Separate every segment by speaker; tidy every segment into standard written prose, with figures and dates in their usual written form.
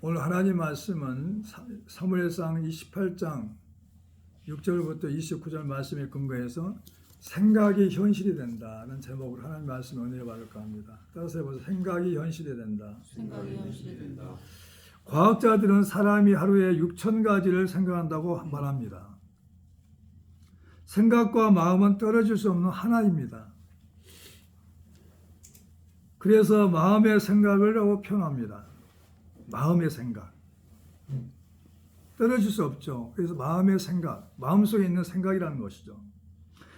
Speaker 1: 오늘 하나님 말씀은 사무엘상 28장 6절부터 29절 말씀에 근거해서 생각이 현실이 된다는 제목으로 하나님 말씀 은혜를 받을까 합니다. 따라서 해보세요. 생각이 현실이 된다.
Speaker 2: 생각이 현실이 된다.
Speaker 1: 과학자들은 사람이 하루에 6,000가지를 생각한다고 말합니다. 생각과 마음은 떨어질 수 없는 하나입니다. 그래서 마음의 생각이라고 표현합니다. 마음의 생각. 떨어질 수 없죠. 그래서 마음의 생각, 마음속에 있는 생각이라는 것이죠.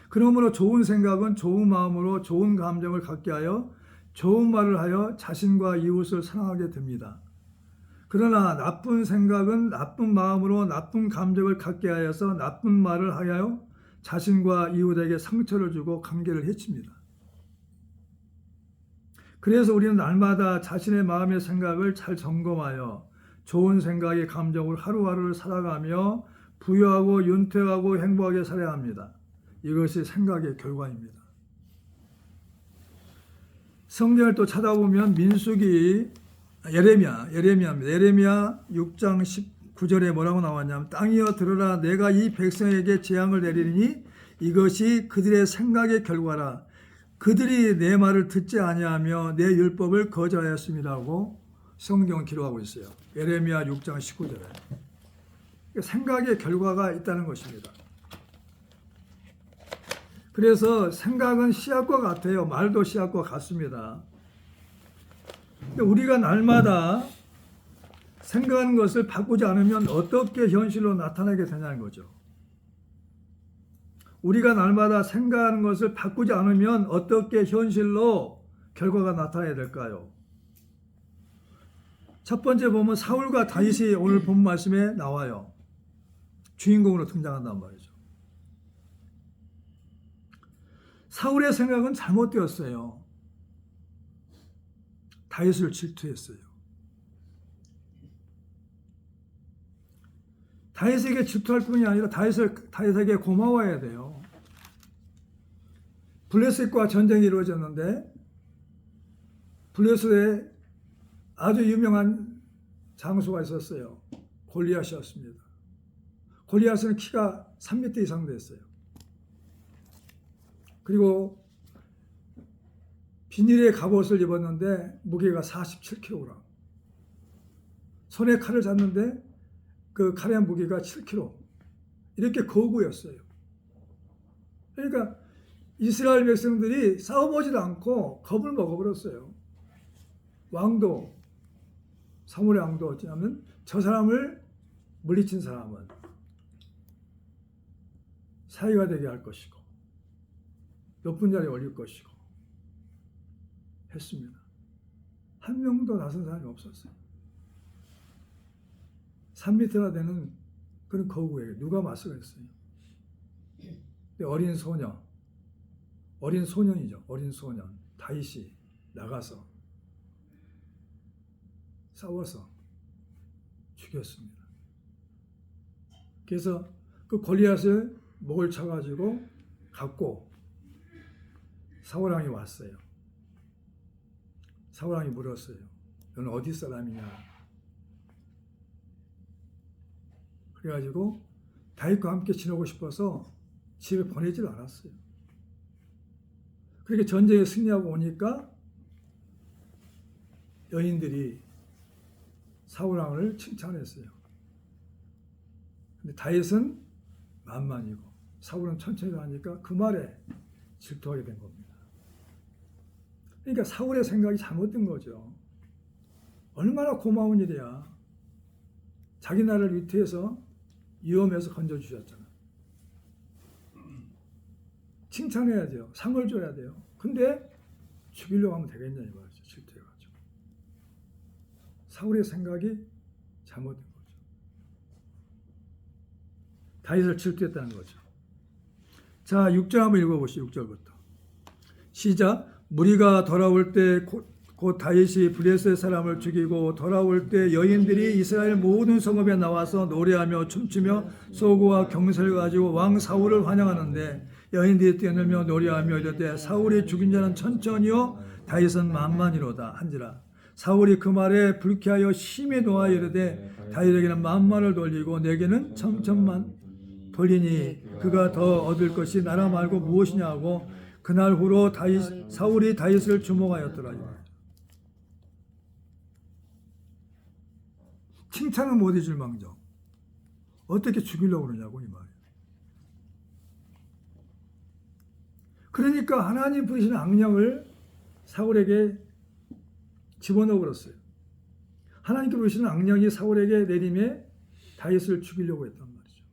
Speaker 1: 그러므로 좋은 생각은 좋은 마음으로 좋은 감정을 갖게 하여 좋은 말을 하여 자신과 이웃을 사랑하게 됩니다. 그러나 나쁜 생각은 나쁜 마음으로 나쁜 감정을 갖게 하여서 나쁜 말을 하여 자신과 이웃에게 상처를 주고 관계를 해칩니다. 그래서 우리는 날마다 자신의 마음의 생각을 잘 점검하여 좋은 생각의 감정을 하루하루를 살아가며 부유하고 윤택하고 행복하게 살아야 합니다. 이것이 생각의 결과입니다. 성경을 또 찾아보면 예레미야입니다. 예레미야 6장 19절에 뭐라고 나왔냐면 땅이여 들으라 내가 이 백성에게 재앙을 내리니 이것이 그들의 생각의 결과라. 그들이 내 말을 듣지 아니하며 내 율법을 거절하였음이라고 성경은 기록하고 있어요. 예레미야 6장 19절에. 생각의 결과가 있다는 것입니다. 그래서 생각은 씨앗과 같아요. 말도 씨앗과 같습니다. 우리가 날마다 생각하는 것을 바꾸지 않으면 어떻게 현실로 나타나게 되냐는 거죠. 우리가 날마다 생각하는 것을 바꾸지 않으면 어떻게 현실로 결과가 나타나야 될까요? 첫 번째 보면 사울과 다윗이 오늘 본 말씀에 나와요. 주인공으로 등장한단 말이죠. 사울의 생각은 잘못되었어요. 다윗을 질투했어요. 다윗에게 질투할 뿐이 아니라 다윗에게 고마워해야 돼요. 블레셋과 전쟁이 이루어졌는데 블레셋에 아주 유명한 장수가 있었어요. 골리앗이었습니다. 골리앗은 키가 3m 이상 됐어요. 그리고 비닐의 갑옷을 입었는데 무게가 47kg. 손에 칼을 잡는데 그 칼의 무게가 7kg. 이렇게 거구였어요. 그러니까 이스라엘 백성들이 싸워보지도 않고 겁을 먹어버렸어요. 왕도, 사무엘의 왕도 어찌냐면 저 사람을 물리친 사람은 사위가 되게 할 것이고 높은 자리에 올릴 것이고 했습니다. 한 명도 나선 사람이 없었어요. 3m나 되는 그런 거구에게 누가 맞서겠어요? 어린 소년이죠. 어린 소년 다윗이 나가서 싸워서 죽였습니다. 그래서 그 골리앗을 목을 쳐가지고 갖고 사울왕이 왔어요. 사울왕이 물었어요. 너는 어디 사람이냐? 그래가지고 다윗과 함께 지내고 싶어서 집에 보내질 않았어요. 그렇게 전쟁에 승리하고 오니까 여인들이 사울왕을 칭찬했어요. 근데 다윗은 만만이고 사울은 천천히 가니까 그 말에 질투하게 된 겁니다. 그러니까 사울의 생각이 잘못된 거죠. 얼마나 고마운 일이야. 자기 나라를 위태해서 위험해서 건져주셨잖아. 칭찬해야 돼요. 상을 줘야 돼요. 근데 죽이려고 하면 되겠냐 이 말이죠. 질투해가지고. 사울의 생각이 잘못된 거죠. 다윗을 질투했다는 거죠. 자, 6절 한번 읽어보시죠. 6절부터. 시작. 무리가 돌아올 때 곧 다윗이 블레셋 사람을 죽이고 돌아올 때 여인들이 이스라엘 모든 성읍에 나와서 노래하며 춤추며 소고와 경사를 가지고 왕 사울을 환영하는데 여인들이 뛰어놀며 노래하며 이르되 사울이 죽인 자는 천천히요 다윗은 만만이로다 한지라. 사울이 그 말에 불쾌하여 심히 노하여 이르되 다윗에게는 만만을 돌리고 내게는 천천만 돌리니 그가 더 얻을 것이 나라 말고 무엇이냐 하고 그날 후로 사울이 다윗을 주목하였더라. 칭찬은 못 해줄 망정 어떻게 죽이려고 그러냐고 이 말이에요. 그러니까 하나님 부리시는 악령을 사울에게 집어넣어 버렸어요. 하나님께 부리시는 악령이 사울에게 내림에 다윗을 죽이려고 했단 말이죠.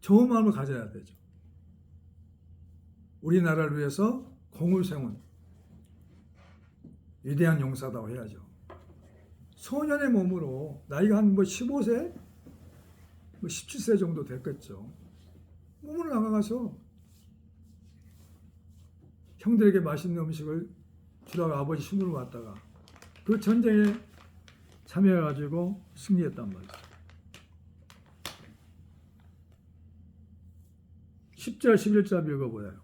Speaker 1: 좋은 마음을 가져야 되죠. 우리나라를 위해서 공을 세운 위대한 용사다고 해야죠. 소년의 몸으로 나이가 한 15세, 17세 정도 됐겠죠. 몸으로 나가서 형들에게 맛있는 음식을 주라고 아버지 순으로 왔다가 그 전쟁에 참여해가지고 승리했단 말이죠. 10절, 11절 읽어보아요.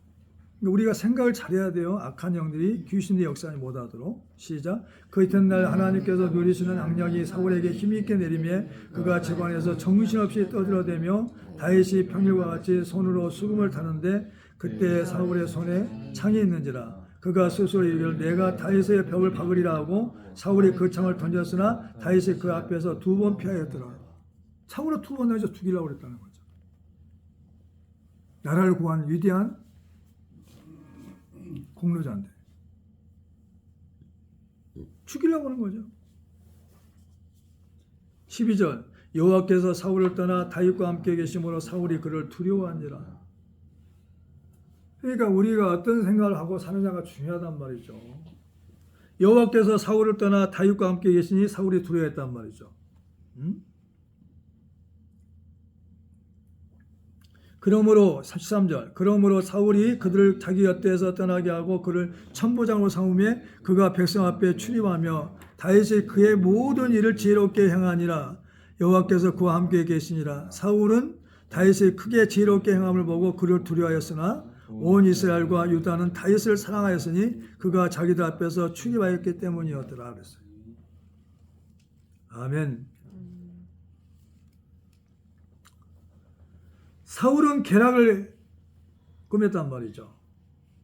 Speaker 1: 우리가 생각을 잘해야 돼요. 악한 영들이 귀신의 역사를 못하도록. 시작. 그 이튿날 하나님께서 누리시는 악령이 사울에게 힘있게 내리매 그가 집안에서 정신없이 떠들어대며 다윗이 평일과 같이 손으로 수금을 타는데 그때 사울의 손에 창이 있는지라. 그가 스스로 이르기를 내가 다윗의 벽을 박으리라 하고 사울이 그 창을 던졌으나 다윗이 그 앞에서 2번 피하였더라. 창으로 2번 던져 죽이려고 그랬다는 거죠. 나라를 구한 위대한 공로자인데 죽이려고 하는 거죠. 12절 여호와께서 사울을 떠나 다윗과 함께 계심으로 사울이 그를 두려워하니라. 그러니까 우리가 어떤 생각을 하고 사느냐가 중요하단 말이죠. 여호와께서 사울을 떠나 다윗과 함께 계시니 사울이 두려워했단 말이죠. 그러므로 33절 그러므로 사울이 그들을 자기 곁에서 떠나게 하고 그를 천부장으로 삼으매 그가 백성 앞에 출입하며 다윗이 그의 모든 일을 지혜롭게 행하니라. 여호와께서 그와 함께 계시니라. 사울은 다윗이 크게 지혜롭게 행함을 보고 그를 두려워하였으나 온 이스라엘과 유다는 다윗을 사랑하였으니 그가 자기들 앞에서 출입하였기 때문이었더라 그랬어요. 아멘. 사울은 계략을 꾸몄단 말이죠.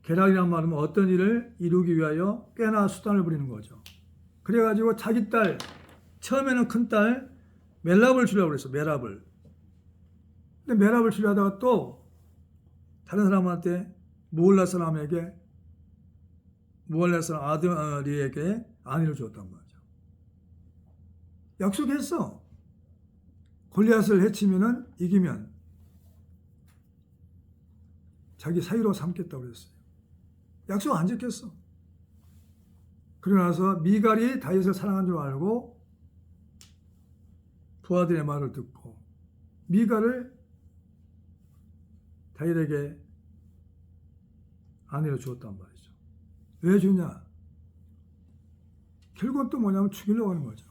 Speaker 1: 계략이란 말은 어떤 일을 이루기 위하여 꽤나 수단을 부리는 거죠. 그래가지고 자기 딸, 처음에는 큰 딸 멜랍을 주려고 그랬어. 멜랍을. 근데 멜랍을 주려다가 또 다른 사람한테 무할라 사람에게 무할라 사람 아드리에게 아내를 줬단 말이죠. 약속했어. 골리앗을 해치면은 이기면 자기 사위로 삼겠다고 그랬어요. 약속 안 지켰어. 그러고 나서 미갈이 다윗을 사랑한 줄 알고 부하들의 말을 듣고 미갈을 다윗에게 아내로 주었단 말이죠. 왜 주냐? 결국은 또 뭐냐면 죽이려고 하는 거죠.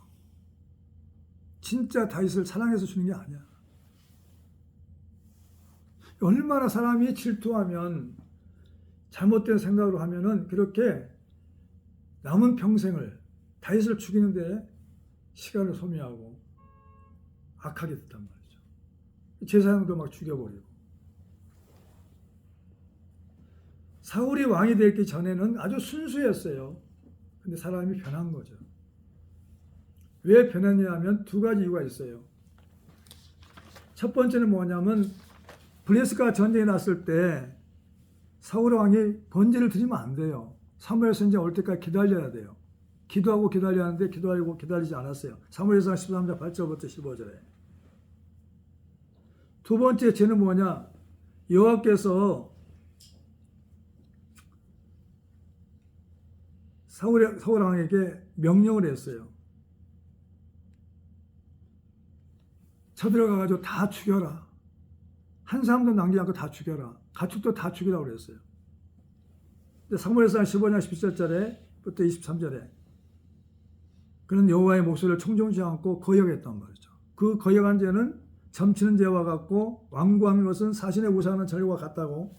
Speaker 1: 진짜 다윗을 사랑해서 주는 게 아니야. 얼마나 사람이 질투하면 잘못된 생각으로 하면은 그렇게 남은 평생을 다윗을 죽이는데 시간을 소비하고 악하게 됐단 말이죠. 제사장도 막 죽여버리고. 사울이 왕이 되기 전에는 아주 순수했어요. 근데 사람이 변한 거죠. 왜 변했냐면 두 가지 이유가 있어요. 첫 번째는 뭐냐면 블레셋과 전쟁이 났을 때 사울 왕이 번제를 드리면 안 돼요. 사무엘 선지자 올 때까지 기다려야 돼요. 기도하고 기다려야 하는데 기도하고 기다리지 않았어요. 사무엘상 13장 8절부터 15절에. 두 번째 죄는 뭐냐? 여호와께서 사울 왕에게 명령을 했어요. 쳐들어가가지고 다 죽여라. 한 사람도 남기지 않고 다 죽여라. 가축도 다 죽이라고 그랬어요. 사무엘상 15장 17절부터 23절에 그는 여호와의 목소리를 청종치 않고 거역했단 말이죠. 그 거역한 죄는 점치는 죄와 같고 완고하는 것은 사신의 우상하는 절과 같다고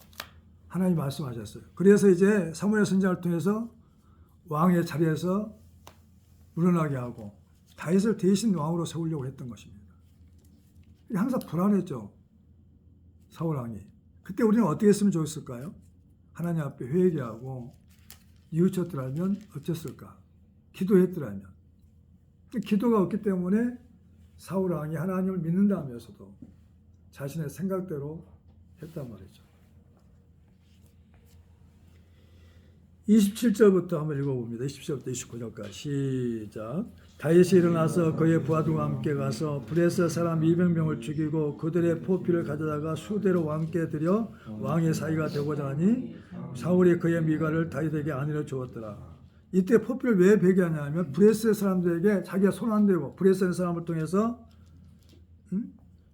Speaker 1: 하나님이 말씀하셨어요. 그래서 이제 사무엘 선지자를 통해서 왕의 자리에서 물러나게 하고 다윗을 대신 왕으로 세우려고 했던 것입니다. 항상 불안했죠. 사울 왕이. 그때 우리는 어떻게 했으면 좋았을까요? 하나님 앞에 회개하고 뉘우쳤더라면 어땠을까? 기도했더라면. 기도가 없기 때문에 사울 왕이 하나님을 믿는다면서도 자신의 생각대로 했단 말이죠. 27절부터 한번 읽어봅니다. 27절부터 29절까지 시작. 다윗이 일어나서 그의 부하들과 함께 가서 브레스 사람 200명을 죽이고 그들의 포피를 가져다가 수대로 왕께 드려 왕의 사위가 되고자 하니 사울이 그의 미갈을 다윗에게 아내로 주었더라. 이때 포피를 왜 배기하냐면 브레스 사람들에게 자기가 손 안 대고 브레스 사람을 통해서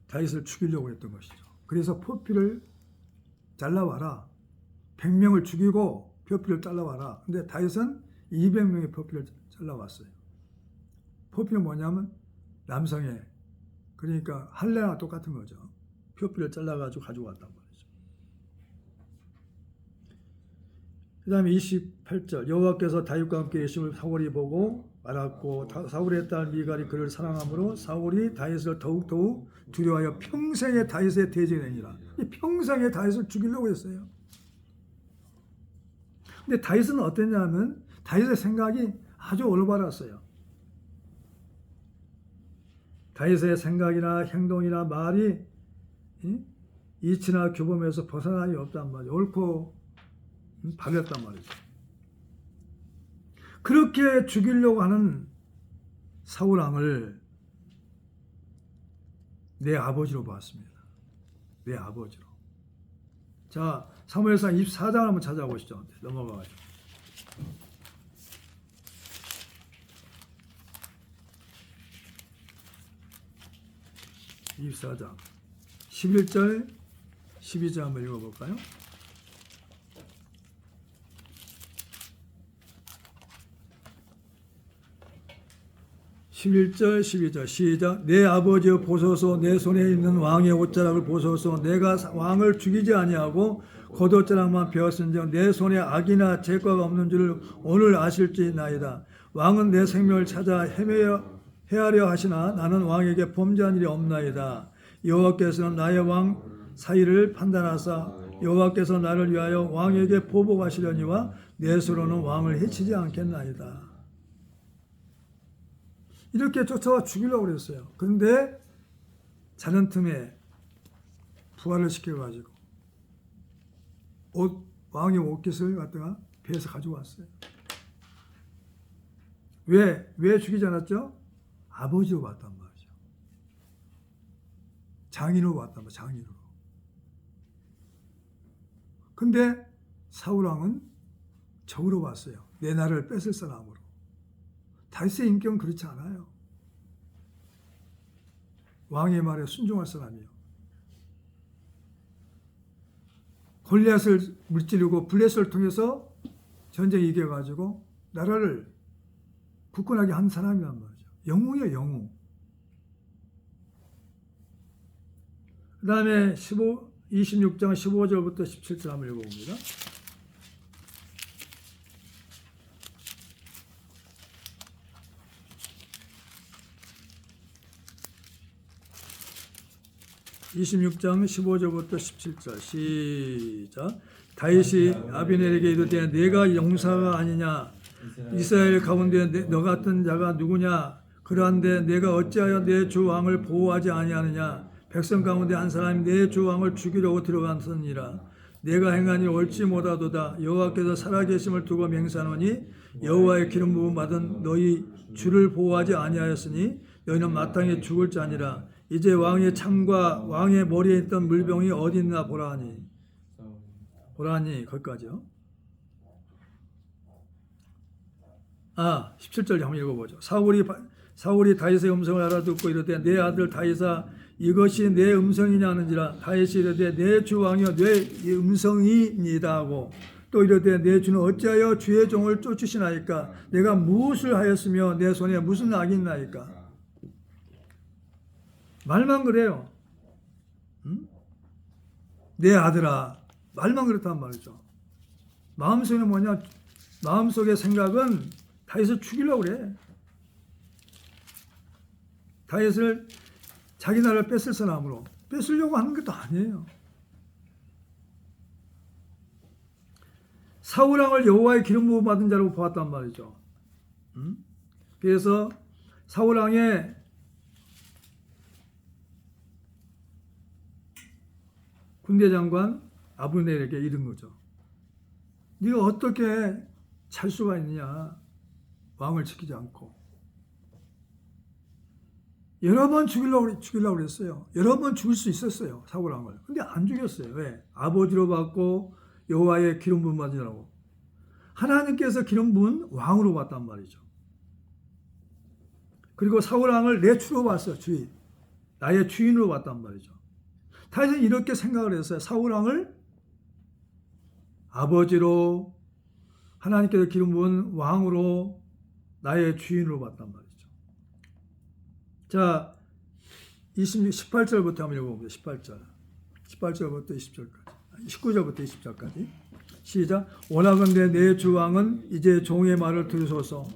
Speaker 1: 다윗을 죽이려고 했던 것이죠. 그래서 포피를 잘라와라. 100명을 죽이고 포피를 잘라와라. 근데 다윗은 200명의 포피를 잘라왔어요. 포피는 뭐냐면 남성의, 그러니까 할례와 똑같은 거죠. 포피를 잘라가지고 가지고 왔단 말이죠. 그 다음에 28절 여호와께서 다윗과 함께 계심을 사울이 보고 알았고 사울의 딸 미갈이 그를 사랑하므로 사울이 다윗을 더욱 두려워하여 평생에 다윗의 대적이 되니라. 평생에 다윗을 죽이려고 했어요. 근데 다윗은 어땠냐면 다윗의 생각이 아주 올바랐어요. 다윗의 생각이나 행동이나 말이 이치나 규범에서 벗어남이 없단 말이에요. 옳고 바랬단 말이죠. 그렇게 죽이려고 하는 사울 왕을 내 아버지로 봤습니다. 내 아버지로. 자, 사무엘상 24장을 한번 찾아보시죠. 넘어가가지고. 24장 11절 12절 한번 읽어볼까요? 11절 12절 시작. 내 아버지여 보소서 내 손에 있는 왕의 옷자락을 보소서. 내가 왕을 죽이지 아니하고 겉옷자락만 베었은즉 내 손에 악이나 죄과가 없는 줄을 오늘 아실지나이다. 왕은 내 생명을 찾아 헤아려 하시나 나는 왕에게 범죄한 일이 없나이다. 여호와께서는 나의 왕 사이를 판단하사 여호와께서 나를 위하여 왕에게 보복하시려니와 내 수로는 왕을 해치지 않겠나이다. 이렇게 쫓아와 죽이려고 그랬어요. 그런데 자는 틈에 부활을 시켜가지고 왕의 옷깃을 갖다가 배에서 가지고 왔어요. 왜 죽이지 않았죠? 아버지로 봤단 말이죠. 장인으로 봤단 말이죠. 장인으로. 근데 사울왕은 적으로 봤어요. 내 나라를 뺏을 사람으로. 다윗의 인격은 그렇지 않아요. 왕의 말에 순종할 사람이요. 골리앗을 물찌르고 블레셋을 통해서 전쟁 이겨가지고 나라를 굳건하게 한 사람이란 말이죠. 영웅이에요, 영웅. 그 다음에 26장 15절부터 17절 한번 읽어봅니다. (26장 15절부터 17절) 시작. 다윗이 아비넬에게 이르되 내가 용사가 아니냐? 이스라엘 가운데 너 같은 자가 누구냐? 그러한데 내가 어찌하여 내 주 왕을 보호하지 아니하느냐? 백성 가운데 한 사람이 내 주 왕을 죽이려고 들어갔으니라. 내가 행하니 옳지 못하도다. 여호와께서 살아계심을 두고 맹세하노니 여호와의 기름 부음 받은 너희 주를 보호하지 아니하였으니 너희는 마땅히 죽을 자니라. 이제 왕의 창과 왕의 머리에 있던 물병이 어디 있나 보라니 거기까지요. 17절 한번 읽어보죠. 사울이 다윗의 음성을 알아듣고 이르되 내 아들 다윗아 이것이 내 음성이냐 하는지라. 다윗이 이르되 내 주 왕이여 내 음성이니이다 하고 또 이르되 내 주는 어찌하여 주의 종을 쫓으시나이까? 내가 무엇을 하였으며 내 손에 무슨 악이 있나이까? 말만 그래요. 내 아들아. 말만 그렇단 말이죠. 마음속에는 뭐냐? 마음속의 생각은 다윗을 죽이려고 그래. 다윗을 자기 나라를 뺏을 사람으로 뺏으려고 하는 것도 아니에요. 사울왕을 여호와의 기름 부음 받은 자로 보았단 말이죠. 그래서 사울왕의 군대장관 아브넬에게 이른 거죠. 네가 어떻게 잘 수가 있느냐, 왕을 지키지 않고. 여러 번 죽이려고 그랬어요. 여러 번 죽일 수 있었어요, 사울왕을. 근데 안 죽였어요. 왜? 아버지로 받고 여호와의 기름 부음 받으라고. 하나님께서 기름 부은 왕으로 봤단 말이죠. 그리고 사울왕을 내 주로 봤어요. 주인. 나의 주인으로 봤단 말이죠. 다윗은 이렇게 생각을 했어요. 사울왕을 아버지로, 하나님께서 기름 부은 왕으로, 나의 주인으로 봤단 말이죠. 자, 18절부터 한번 읽어봅니다. 18절부터 20절까지. 19절부터 20절까지. 시작. 원하건대 내 주왕은 이제 종의 말을 들으소서.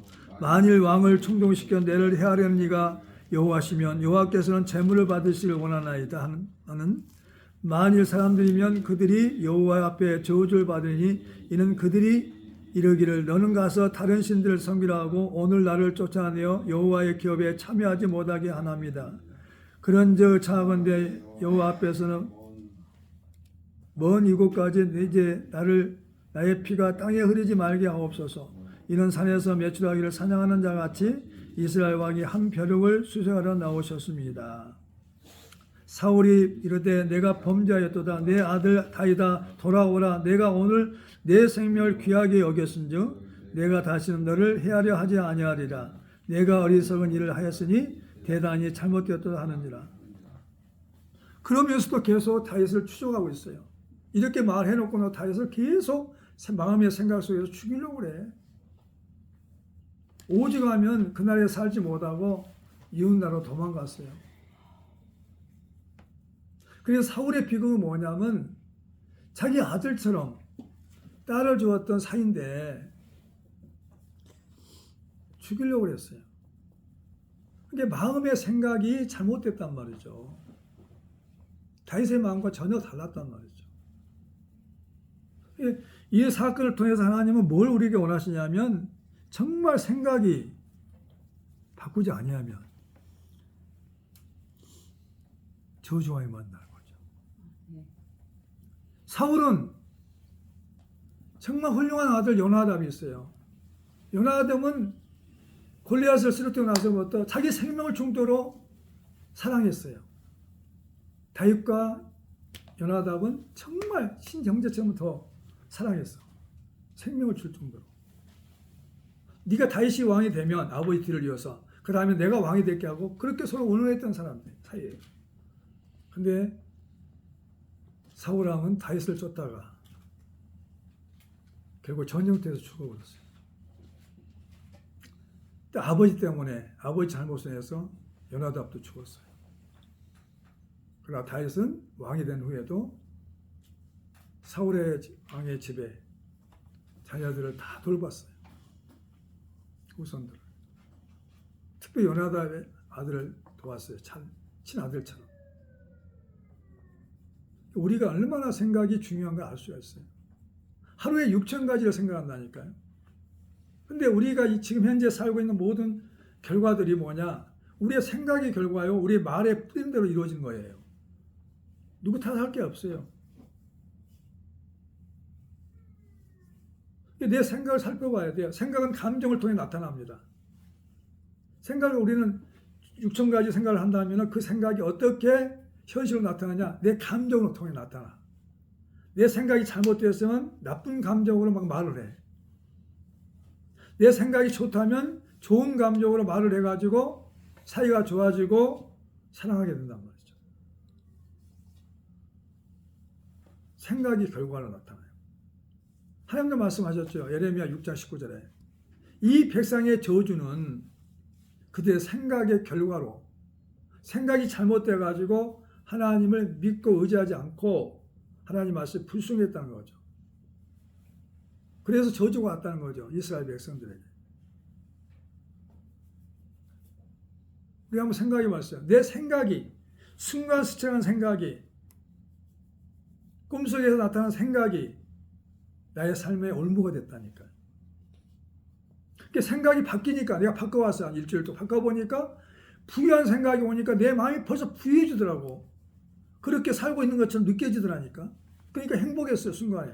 Speaker 1: 만일 왕을 충동시켜 내를 해하려는 이가 여호와시면 여호와께서는 재물을 받으시길 원하나이다 하는 만일 사람들이면 그들이 여호와 앞에 저주를 받으니 이는 그들이 이르기를 너는 가서 다른 신들을 섬기라 하고 오늘 나를 쫓아내어 여호와의 기업에 참여하지 못하게 하나이다. 그런즉 차건대 여호와 앞에서는 먼 이곳까지 이제 나의 피가 땅에 흐르지 말게 하옵소서. 이는 산에서 매출하기를 사냥하는 자 같이 이스라엘 왕이 한 벼룩을 수색하러 나오셨습니다. 사울이 이르되 내가 범죄하였도다. 내 아들 다윗아 돌아오라. 내가 오늘 내 생명을 귀하게 여겼은즉 내가 다시는 너를 해하려 하지 아니하리라. 내가 어리석은 일을 하였으니 대단히 잘못되었다 하는지라. 그러면서도 계속 다윗을 추적하고 있어요. 이렇게 말해놓고 다윗을 계속 마음의 생각 속에서 죽이려고 그래. 오직하면 그날에 살지 못하고 이웃나라로 도망갔어요. 그래서 사울의 비극은 뭐냐면 자기 아들처럼 딸을 주었던 사이인데 죽이려고 그랬어요. 그게 마음의 생각이 잘못됐단 말이죠. 다윗의 마음과 전혀 달랐단 말이죠. 이 사건을 통해서 하나님은 뭘 우리에게 원하시냐면 정말 생각이 바꾸지 아니하면 저주와에 만나는 거죠. 사울은 정말 훌륭한 아들 요나답이 있어요. 요나답은 골리앗을 쓰러뜨리고 나서부터 자기 생명을 중도로 사랑했어요. 다윗과 요나답은 정말 친형제처럼 더 사랑했어. 생명을 줄 정도로. 네가 다윗이 왕이 되면 아버지 뒤를 이어서 그 다음에 내가 왕이 될게 하고 그렇게 서로 의논했던 사람들 사이에요. 근데 사울왕은 다윗을 쫓다가 결국 전쟁터에서 죽어버렸어요. 아버지 때문에 아버지 잘못을 해서 요나답도 죽었어요. 그러나 다윗은 왕이 된 후에도 사울의 왕의 집에 자녀들을 다 돌봤어요. 후손들을. 특별히 요나답의 아들을 도왔어요. 친아들처럼. 우리가 얼마나 생각이 중요한가 알 수가 있어요. 하루에 6,000가지를 생각한다니까요. 근데 우리가 지금 현재 살고 있는 모든 결과들이 뭐냐? 우리의 생각의 결과요. 우리의 말의 뿌림대로 이루어진 거예요. 누구 탓할 게 없어요. 내 생각을 살펴봐야 돼요. 생각은 감정을 통해 나타납니다. 생각을 우리는 6,000가지 생각을 한다면 그 생각이 어떻게 현실로 나타나냐? 내 감정으로 통해 나타나. 내 생각이 잘못되었으면 나쁜 감정으로 막 말을 해. 내 생각이 좋다면 좋은 감정으로 말을 해가지고 사이가 좋아지고 사랑하게 된단 말이죠. 생각이 결과로 나타나요. 하나님도 말씀하셨죠. 예레미야 6장 19절에 이 백성의 저주는 그들의 생각의 결과로 생각이 잘못돼 가지고 하나님을 믿고 의지하지 않고 하나님 말씀에 불순했다는 거죠. 그래서 저주가 왔다는 거죠. 이스라엘 백성들에게. 우리 한번 생각해 봤어요. 내 생각이, 순간 스쳐간 생각이, 꿈속에서 나타난 생각이 나의 삶의 올무가 됐다니까. 생각이 바뀌니까 내가 바꿔왔어요. 한 일주일 동안 바꿔보니까 부유한 생각이 오니까 내 마음이 벌써 부유해지더라고. 그렇게 살고 있는 것처럼 느껴지더라니까. 그러니까 행복했어요. 순간에.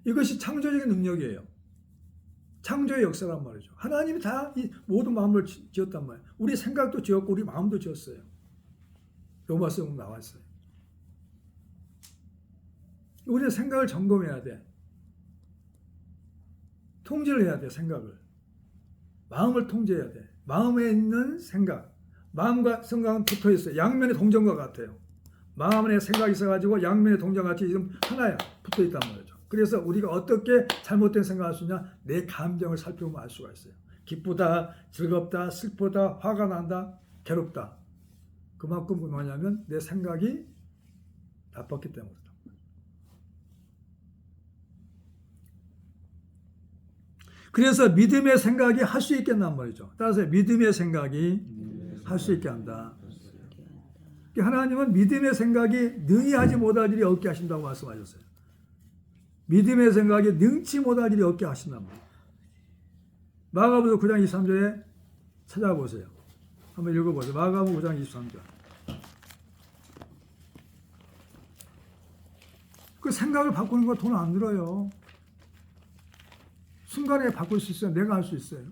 Speaker 1: 이것이 창조적인 능력이에요. 창조의 역사란 말이죠. 하나님이 다 이 모든 마음을 지었단 말이에요. 우리 생각도 지었고 우리 마음도 지었어요. 로마서 보면 나왔어요. 우리는 생각을 점검해야 돼. 통제를 해야 돼. 생각을. 마음을 통제해야 돼. 마음에 있는 생각. 마음과 생각은 붙어 있어요. 양면의 동전과 같아요. 마음에 생각이 있어가지고 양면의 동전 같이 지금 하나야 붙어 있단 말이죠. 그래서 우리가 어떻게 잘못된 생각을 할 수 있냐? 내 감정을 살펴보면 알 수가 있어요. 기쁘다, 즐겁다, 슬프다, 화가 난다, 괴롭다. 그만큼 뭐냐면 내 생각이 나빴기 때문이다. 그래서 믿음의 생각이 할 수 있게 한단 말이죠. 따라서 믿음의 생각이 할 수 있게 한다. 하나님은 믿음의 생각이 능히 하지 못할 일이 없게 하신다고 말씀하셨어요. 믿음의 생각이 능치 못할 일이 없게 하신단 말이에요. 마가복음 9장 23절에 찾아보세요. 한번 읽어보세요. 마가복음 9장 23절. 그 생각을 바꾸는 거 돈 안 들어요. 순간에 바꿀 수 있어요. 내가 할 수 있어요.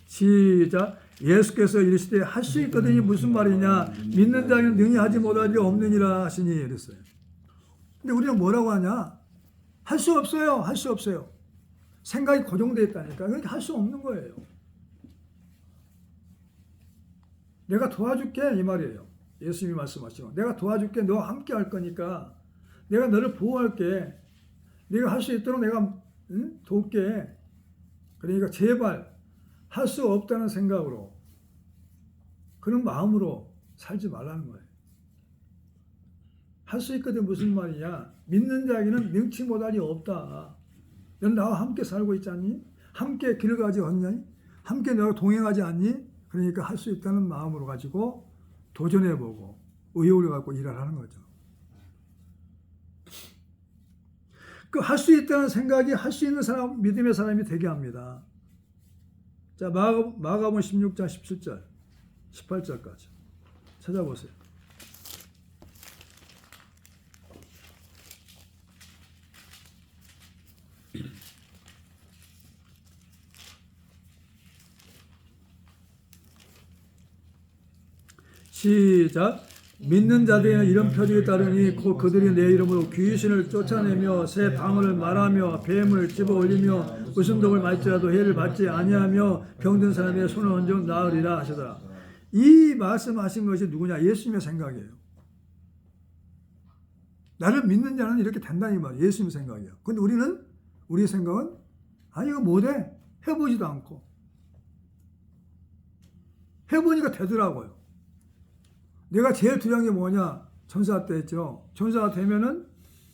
Speaker 1: 시작. 예수께서 이르시되 할 수 있거든이 무슨 말이냐? 믿는 자는 능히 하지 못할 일이 없느니라 하시니 이랬어요. 근데 우리는 뭐라고 하냐? 할 수 없어요. 할 수 없어요. 생각이 고정되어 있다니까. 그러니까 할 수 없는 거예요. 내가 도와줄게 이 말이에요. 예수님이 말씀하시고 내가 도와줄게. 너와 함께 할 거니까 내가 너를 보호할게. 네가 할 수 있도록 내가 돕게. 그러니까 제발 할 수 없다는 생각으로 그런 마음으로 살지 말라는 거예요. 할 수 있거든 무슨 말이냐? 믿는 자에게는 능치 못할 일이 없다. 넌 나와 함께 살고 있지 않니? 함께 길을 가지 않니? 함께 너가 동행하지 않니? 그러니까 할 수 있다는 마음으로 가지고 도전해보고 의욕을 갖고 일하라는 거죠. 그 할 수 있다는 생각이 할 수 있는 사람, 믿음의 사람이 되게 합니다. 자, 마가복음 16장 17절, 18절까지 찾아보세요. 시작. 믿는 자들에게는 이런 표적이 따르니 곧 그들이 내 이름으로 귀신을 쫓아내며 새 방언을 말하며 뱀을 집어올리며 무슨 독을 맞지라도 해를 받지 아니하며 병든 사람의 손을 얹어 나으리라 하시더라. 이 말씀하신 것이 누구냐? 예수님의 생각이에요. 나를 믿는 자는 이렇게 된다는 말이에요. 예수님의 생각이에요. 근데 우리의 생각은 아니 이거 못해. 해보지도 않고 해보니까 되더라고요. 내가 제일 두려운 게 뭐냐? 전사 때 했죠. 전사가 되면은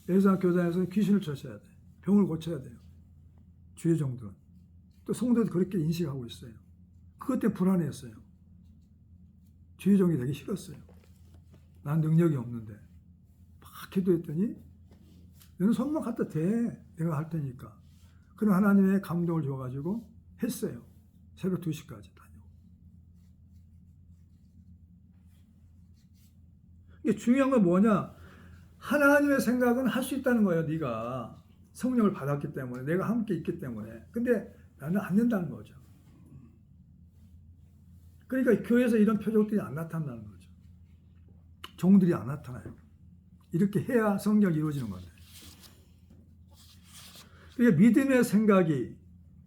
Speaker 1: 예수님 교단에서 귀신을 쫓아야 돼. 병을 고쳐야 돼요. 주의 종들은. 또 성도도 그렇게 인식하고 있어요. 그것 때문에 불안했어요. 주의 종이 되기 싫었어요. 난 능력이 없는데. 막 기도했더니 너는 손만 갖다 대. 내가 할 테니까. 그럼 하나님의 감동을 줘가지고 했어요. 새벽 2시까지. 이게 중요한 건 뭐냐? 하나님의 생각은 할 수 있다는 거예요. 네가 성령을 받았기 때문에, 내가 함께 있기 때문에. 근데 나는 안 된다는 거죠. 그러니까 교회에서 이런 표적들이 안 나타난다는 거죠. 종들이 안 나타나요. 이렇게 해야 성령이 이루어지는 건데. 그러니까 믿음의 생각이,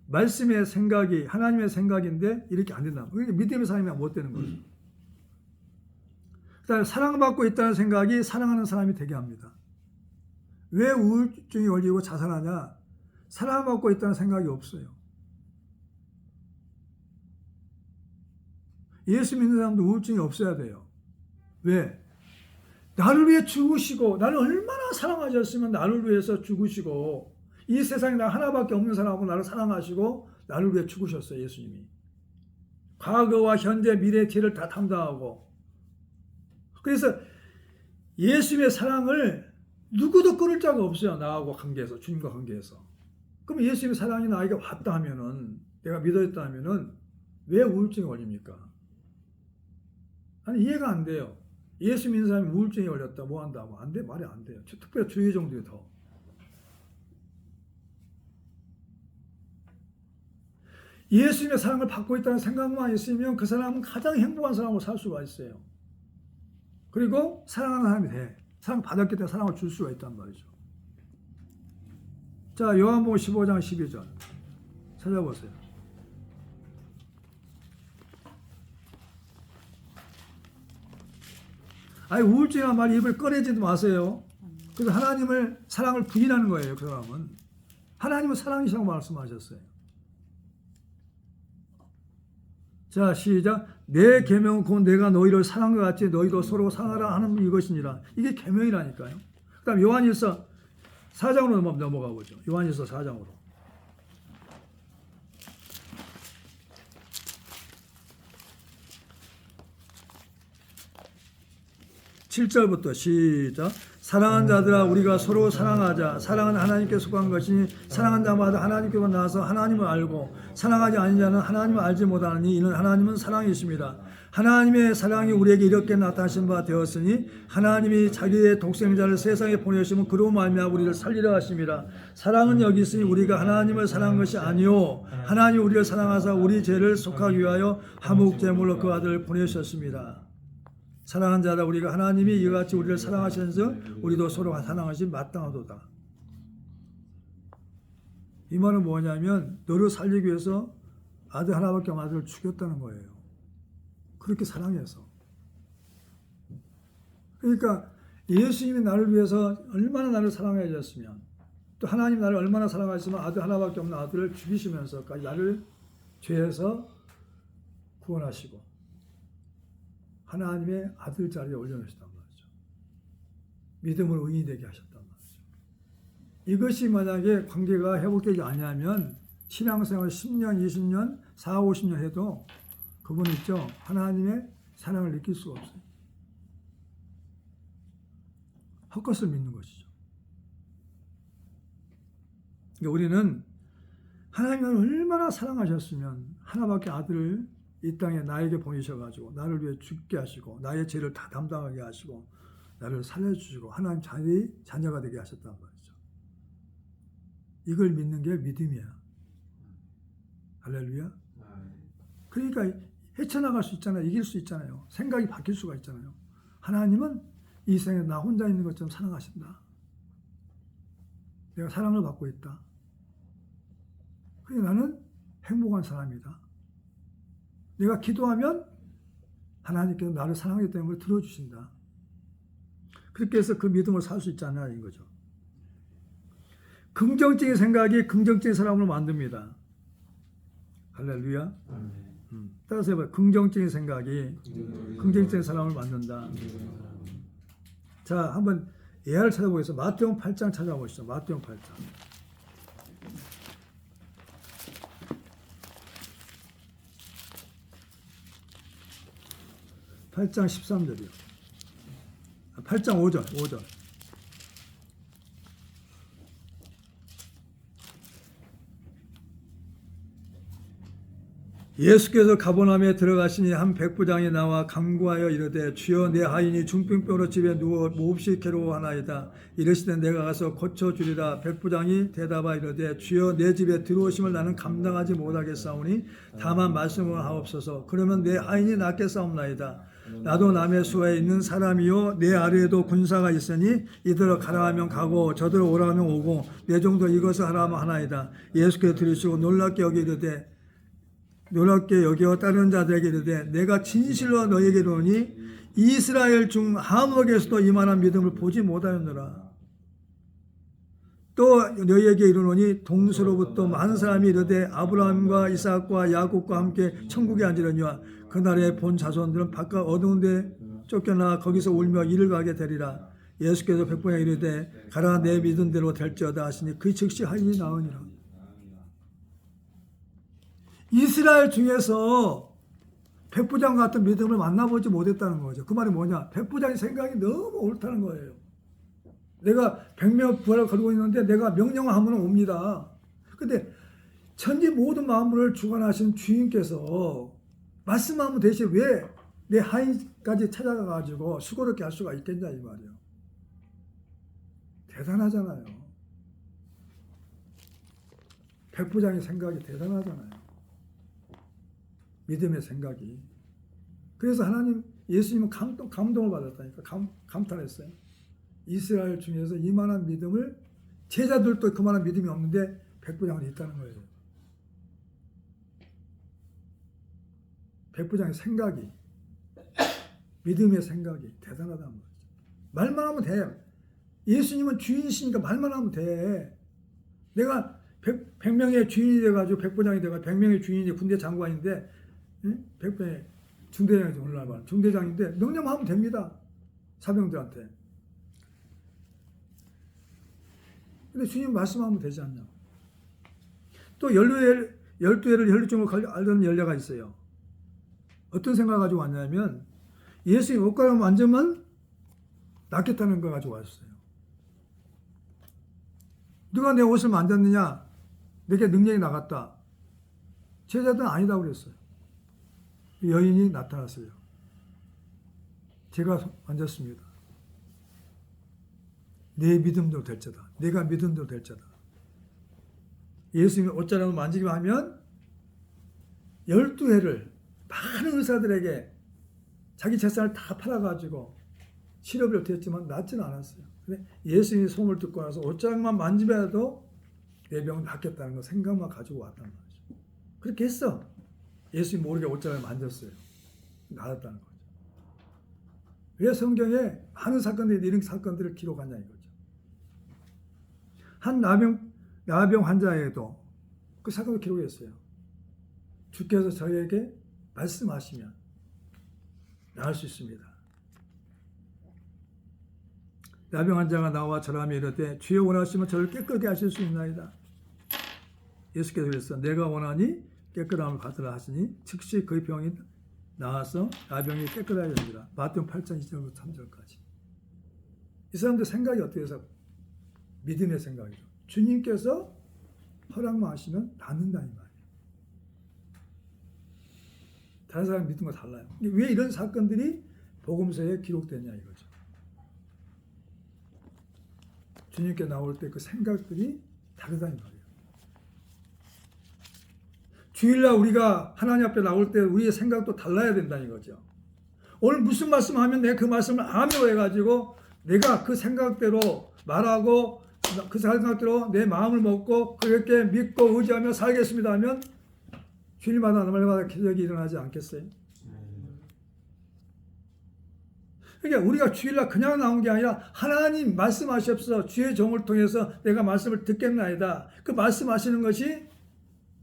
Speaker 1: 말씀의 생각이 하나님의 생각인데 이렇게 안 된다. 그러니까 믿음의 사람이 못 되는 거죠. 그다음에 사랑받고 있다는 생각이 사랑하는 사람이 되게 합니다. 왜 우울증이 걸리고 자살하냐? 사랑받고 있다는 생각이 없어요. 예수 믿는 사람도 우울증이 없어야 돼요. 왜? 나를 위해 죽으시고, 나를 얼마나 사랑하셨으면 나를 위해서 죽으시고, 이 세상에 나 하나밖에 없는 사람하고 나를 사랑하시고 나를 위해 죽으셨어요. 예수님이. 과거와 현재 미래의 죄를 다 담당하고. 그래서 예수님의 사랑을 누구도 끊을 자가 없어요. 나하고 관계에서, 주님과 관계에서. 그럼 예수님의 사랑이 나에게 왔다 하면은, 내가 믿어졌다 하면은 왜 우울증이 걸립니까? 아니 이해가 안 돼요. 예수 믿는 사람이 우울증이 걸렸다 뭐 한다고 안 돼? 말이 안 돼요. 특별히 주의 종들이 더. 예수님의 사랑을 받고 있다는 생각만 있으면 그 사람은 가장 행복한 사람으로 살 수가 있어요. 그리고 사랑하는 사람이 돼. 사랑 받았기 때문에 사랑을 줄 수가 있단 말이죠. 자, 요한복음 15장 12절 찾아보세요. 아니 우울증이란 말이 입을 꺼내지도 마세요. 그래서 하나님을 사랑을 부인하는 거예요. 그 사람은 하나님은 사랑이시라고 말씀하셨어요. 자, 시작. 내 계명은 곧 내가 너희를 사랑과 같이 너희도 서로 사랑하라 하는 이것이니라. 이게 계명이라니까요. 그다음 요한일서 4장으로 넘어가 보죠. 요한일서 4장으로. 7절부터 시작. 사랑하는 자들아 우리가 서로 사랑하자. 사랑은 하나님께 속한 것이니 사랑한 자마다 하나님께로 나와서 하나님을 알고 사랑하지 않는 자는 하나님을 알지 못하느니 이는 하나님은 사랑이십니다. 하나님의 사랑이 우리에게 이렇게 나타나신 바 되었으니 하나님이 자기의 독생자를 세상에 보내시면 그로 말미암아 우리를 살리려 하심이라. 사랑은 여기 있으니 우리가 하나님을 사랑한 것이 아니요 하나님이 우리를 사랑하사 우리 죄를 속하기 위하여 화목 제물로 그 아들을 보내셨습니다. 사랑하는 자다 우리가 하나님이 이같이 우리를 사랑하시는즉 우리도 서로 사랑하시 마땅하도다. 이 말은 뭐냐면 너를 살리기 위해서 아들 하나밖에 없는 아들을 죽였다는 거예요. 그렇게 사랑해서. 그러니까 예수님이 나를 위해서 얼마나 나를 사랑해 주셨으면 또 하나님 나를 얼마나 사랑하시면 아들 하나밖에 없는 아들을 죽이시면서까지 나를 죄에서 구원하시고 하나님의 아들 자리에 올려놓으셨단 말이죠. 믿음으로 의인이 되게 하셨단 말이죠. 이것이 만약에 관계가 회복되지 않으면 신앙생활 10년, 20년, 40, 50년 해도 그분 있죠. 하나님의 사랑을 느낄 수가 없어요. 헛것을 믿는 것이죠. 그러니까 우리는 하나님을 얼마나 사랑하셨으면 하나밖에 아들을 이 땅에 나에게 보내셔가지고 나를 위해 죽게 하시고 나의 죄를 다 담당하게 하시고 나를 살려주시고 하나님 자녀가 되게 하셨단 말이죠. 이걸 믿는 게 믿음이야. 할렐루야. 그러니까 헤쳐나갈 수 있잖아요. 이길 수 있잖아요. 생각이 바뀔 수가 있잖아요. 하나님은 이 세상에 나 혼자 있는 것처럼 사랑하신다. 내가 사랑을 받고 있다. 그래서 나는 행복한 사람이다. 내가 기도하면 하나님께서 나를 사랑하기 때문에 들어주신다. 그렇게 해서 그 믿음을 살 수 있지 않나 인 거죠. 긍정적인 생각이 긍정적인 사람을 만듭니다. 할렐루야. 따라서 해봐요. 긍정적인 생각이 긍정적인 사람을 만든다. 자, 한번 예화를 찾아보겠습니다. 마태복음 8장 찾아보시죠. 마태복음 8장. 8장 13절이요. 8장 5절. 예수께서 가버나움에 들어가시니 한 백부장이 나와 간구하여 이르되 주여 내 하인이 중풍병으로 집에 누워 몹시 괴로워하나이다. 이르시되 내가 가서 고쳐주리라. 백부장이 대답하여 이르되 주여 내 집에 들어오심을 나는 감당하지 못하겠사오니 다만 말씀을 하옵소서. 그러면 내 하인이 낫겠사옵나이다. 나도 남의 수하에 있는 사람이요 내 아래에도 군사가 있으니 이들을 가라 하면 가고 저들을 오라 하면 오고 내 종도 이것을 하라 하면 하나이다. 예수께서 들으시고 놀랍게 여겨 다른 자들에게 이르되 내가 진실로 너희에게 이르노니 이스라엘 중 아무에게서도 이만한 믿음을 보지 못하였노라. 또 너희에게 이르노니 동서로부터 많은 사람이 이르되 아브라함과 이삭과 야곱과 함께 천국에 앉으려니와 그날에 본 자손들은 바깥 어두운 데 쫓겨나 거기서 울며 이를 가게 되리라. 예수께서 백부장에게 이르되 가라 내 믿은 대로 될지어다 하시니 그 즉시 하인이 나으니라. 이스라엘 중에서 백부장 같은 믿음을 만나보지 못했다는 거죠. 그 말이 뭐냐? 백부장의 생각이 너무 옳다는 거예요. 내가 100명 부활을 걸고 있는데 내가 명령하면 옵니다. 근데 천지 모든 만물을 주관하신 주인께서 말씀하면 대신 왜 내 하인까지 찾아가가지고 수고롭게 할 수가 있겠냐 이 말이에요. 대단하잖아요. 백부장의 생각이 대단하잖아요. 믿음의 생각이. 그래서 하나님, 예수님은 감동을 받았다니까. 감탄했어요. 이스라엘 중에서 이만한 믿음을, 제자들도 그만한 믿음이 없는데 백부장은 있다는 거예요. 백부장의 생각이, 믿음의 생각이 대단하다는 거죠. 말만 하면 돼. 예수님은 주인이시니까 말만 하면 돼. 내가 100명의 주인이 돼가지고 백부장이 돼가지고 100명의 주인이 군대 장관인데 100명의 중대장이 오늘날 중대장인데 명령하면 됩니다. 사병들한테. 근데 주님 말씀하면 되지 않냐. 또 12회를 혈류증으로 앓던 연례가 있어요. 어떤 생각을 가지고 왔냐면 예수님 옷가람 만지면 낫겠다는 걸 가지고 왔어요. 누가 내 옷을 만졌느냐? 내게 능력이 나갔다. 제자들은 아니다고 그랬어요. 여인이 나타났어요. 제가 만졌습니다. 내 믿음도 될자다. 내가 믿음도 될자다. 예수님이 옷자락을 만지기만 하면 12회를 많은 의사들에게 자기 재산을 다 팔아가지고 치료비를 드렸지만 낫지는 않았어요. 근데 예수님이 소문을 듣고 나서 옷자락만 만지면도 내 병은 낫겠다는 거 생각만 가지고 왔단 말이죠. 그렇게 했어. 예수님 모르게 옷자락을 만졌어요. 나았다는 거죠. 왜 성경에 많은 사건들이 이런 사건들을 기록하냐 이거죠. 한 나병 환자에게도 그 사건을 기록했어요. 주께서 저에게 말씀하시면 나을 수 있습니다. 나병 환자가 나와 저라며 이르되 주여 원하시면 저를 깨끗게 하실 수 있나이다. 예수께서 그랬어. 내가 원하니 깨끗함을 받으라 하시니 즉시 그 병이 나와서 나병이 깨끗하여지니라. 마태복음 8장 2절부터 3절까지. 이 사람들 생각이 어떻게 해서 믿음의 생각이죠. 주님께서 허락만 하시면 낫는다 이 말이에요. 다른 사람 믿는 거 달라요. 왜 이런 사건들이 복음서에 기록되냐 이거죠. 주님께 나올 때 그 생각들이 다르다 이 말이에요. 주일날 우리가 하나님 앞에 나올 때 우리의 생각도 달라야 된다는 거죠. 오늘 무슨 말씀하면 내가 그 말씀을 아멘 해가지고 내가 그 생각대로 말하고 그 생각대로 내 마음을 먹고 그렇게 믿고 의지하며 살겠습니다 하면 주일마다 날마다 기적이 일어나지 않겠어요? 그러니까 우리가 주일날 그냥 나온 게 아니라 하나님 말씀하시옵소서 주의 종을 통해서 내가 말씀을 듣겠나이다. 그 말씀하시는 것이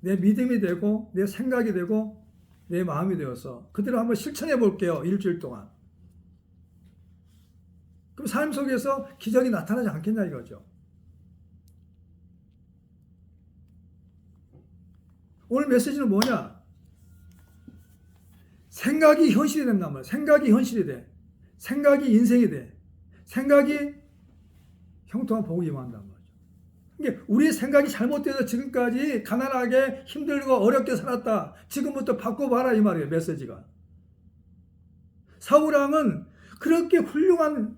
Speaker 1: 내 믿음이 되고 내 생각이 되고 내 마음이 되어서 그대로 한번 실천해 볼게요. 일주일 동안. 그럼 삶 속에서 기적이 나타나지 않겠냐 이거죠. 오늘 메시지는 뭐냐? 생각이 현실이 된단 말이야. 생각이 현실이 돼. 생각이 인생이 돼. 생각이 형통한 복을 임한단 말이죠. 그러니까 우리의 생각이 잘못돼서 지금까지 가난하게 힘들고 어렵게 살았다. 지금부터 바꿔봐라 이 말이에요. 메시지가. 사울왕은 그렇게 훌륭한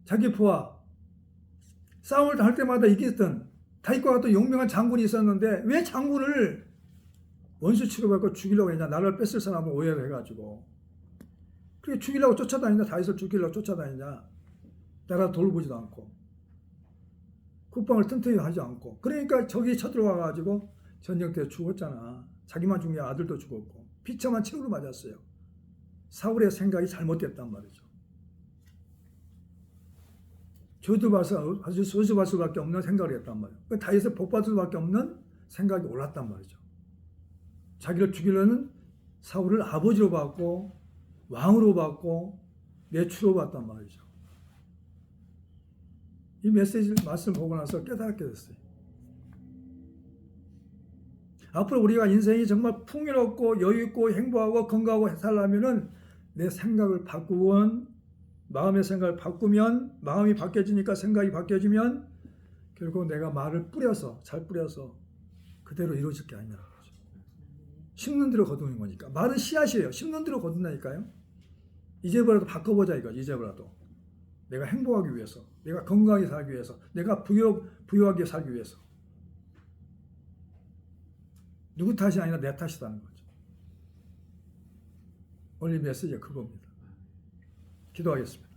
Speaker 1: 자기 부하 싸움을 할 때마다 이겼던 다윗과 같은 용맹한 장군이 있었는데 왜 장군을 원수 취급하고 죽이려고 했냐. 나라를 뺏을 사람을 오해를 해가지고 그게 죽이려고 쫓아다니냐. 다윗을 죽이려고 쫓아다니냐. 나라 돌보지도 않고 국방을 튼튼히 하지 않고 그러니까 적이 쳐들어와가지고 전쟁 때 죽었잖아. 자기만 죽냐. 아들도 죽었고 피차만 채우로 맞았어요. 사울의 생각이 잘못됐단 말이죠. 저주받을 수밖에 없는 생각을 했단 말이에요. 다윗은 복받을 수밖에 없는 생각이 올랐단 말이죠. 자기를 죽이려는 사울을 아버지로 봤고 왕으로 봤고 내추로 봤단 말이죠. 이 메시지 말씀 보고 나서 깨닫게 됐어요. 앞으로 우리가 인생이 정말 풍요롭고 여유있고 행복하고 건강하고 살려면은 내 생각을 바꾸건 마음의 생각을 바꾸면 마음이 바뀌어지니까 생각이 바뀌어지면 결국 내가 말을 뿌려서 잘 뿌려서 그대로 이루어질 게 아니라는 거죠. 심는 대로 거두는 거니까. 말은 씨앗이에요. 심는 대로 거둔다니까요. 이제부라도 바꿔보자 이거. 이제부라도 내가 행복하기 위해서, 내가 건강하게 살기 위해서, 내가 부유하게 살기 위해서. 누구 탓이 아니라 내 탓이라는 거죠. 오늘 메시지가 그겁니다. 기도하겠습니다.